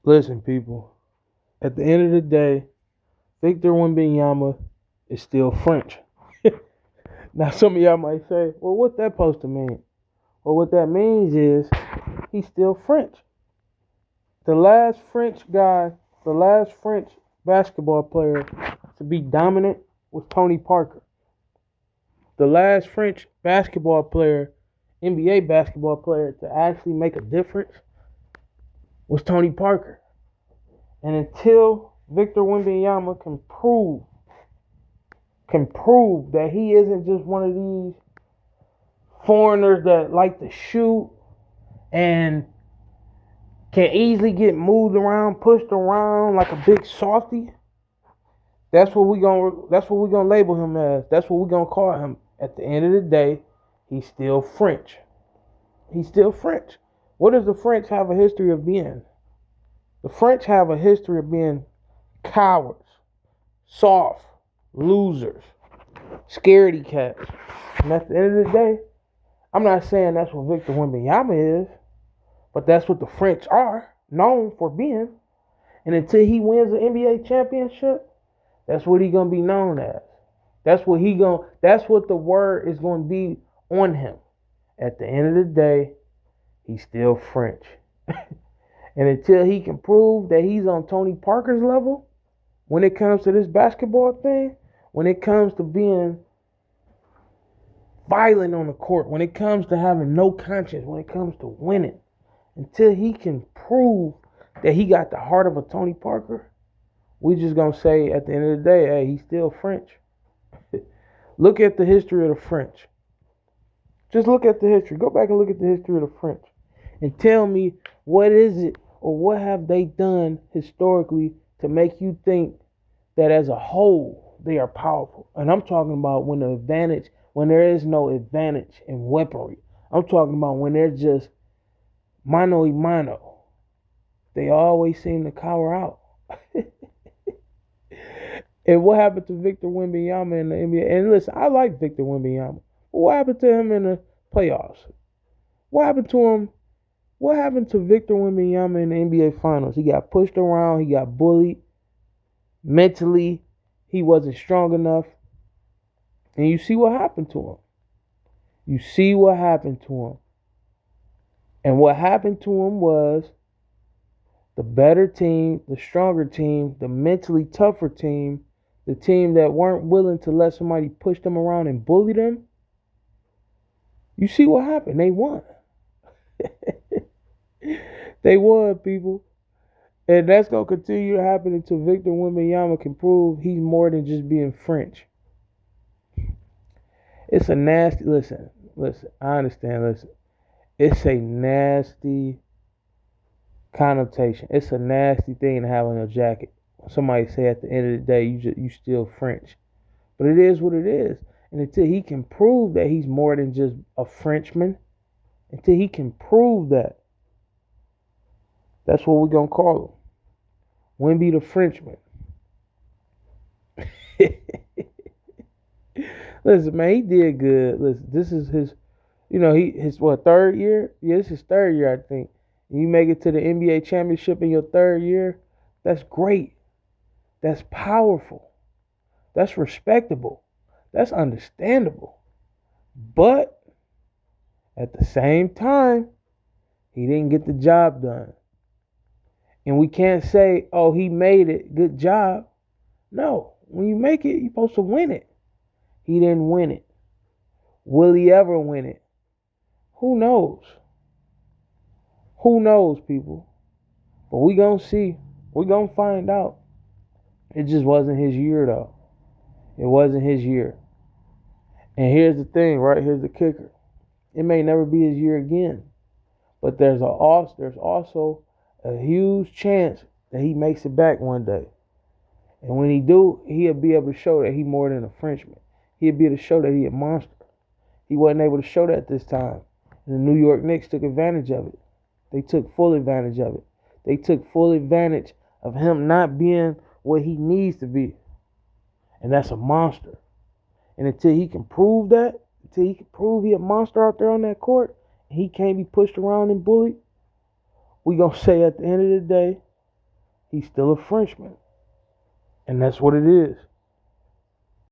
Listen, people. At the end of the day, Victor Wembanyama is still French. Now, some of y'all might say, well, what's that supposed to mean? Well, what that means is he's still French. The last French guy, the last French basketball player to be dominant was Tony Parker. The last French basketball player, NBA basketball player, to actually make a difference was Tony Parker. And until Victor Wembanyama can prove that he isn't just one of these foreigners that like to shoot and can easily get moved around, pushed around like a big softy, that's what we gonna label him as. That's what we're gonna call him. At the end of the day, he's still French. He's still French. What does the French have a history of being? The French have a history of being cowards, soft, losers, scaredy cats. And at the end of the day, I'm not saying that's what Victor Wembanyama is, but that's what the French are known for being. And until he wins the NBA championship, that's what he's gonna be known as. That's what the word is gonna be on him. At the end of the day, he's still French. And until he can prove that he's on Tony Parker's level, when it comes to this basketball thing, when it comes to being violent on the court, when it comes to having no conscience, when it comes to winning, until he can prove that he got the heart of a Tony Parker, we just gonna say at the end of the day, hey, he's still French. Look at the history of the French. Just look at the history. Go back and look at the history of the French. And tell me, what is it or what have they done historically to make you think that as a whole they are powerful? And I'm talking about when there is no advantage in weaponry. I'm talking about when they're just mano a mano. They always seem to cower out. And what happened to Victor Wembanyama in the NBA? And listen, I like Victor Wembanyama. But what happened to him in the playoffs? What happened to him? What happened to Victor Wembanyama in the NBA Finals? He got pushed around. He got bullied. Mentally, he wasn't strong enough. And you see what happened to him. You see what happened to him. And what happened to him was the better team, the stronger team, the mentally tougher team, the team that weren't willing to let somebody push them around and bully them. You see what happened. They won. They won, people. And that's going to continue to happen until Victor Wembanyama can prove he's more than just being French. It's a nasty, listen, I understand, it's a nasty connotation. It's a nasty thing to have on your jacket. Somebody say at the end of the day, you still French. But it is what it is. And until he can prove that he's more than just a Frenchman, until he can prove that, that's what we're going to call him. Wemby the Frenchman. Listen, man, he did good. Listen, this is his, his third year? Yeah, this is his third year, I think. You make it to the NBA championship in your third year, that's great. That's powerful. That's respectable. That's understandable. But at the same time, he didn't get the job done. And we can't say, oh, he made it, good job. No, when you make it, you're supposed to win it. He didn't win it. Will he ever win it? Who knows? Who knows, people? But we gonna see. We gonna find out. It just wasn't his year, though. It wasn't his year. And here's the thing, right? Here's the kicker. It may never be his year again. But there's also a huge chance that he makes it back one day. And when he do, he'll be able to show that he's more than a Frenchman. He'll be able to show that he's a monster. He wasn't able to show that this time. And the New York Knicks took advantage of it. They took full advantage of it. They took full advantage of him not being what he needs to be. And that's a monster. And until he can prove that, until he can prove he's a monster out there on that court, and he can't be pushed around and bullied, we gonna say at the end of the day, He's still a Frenchman. And that's what it is.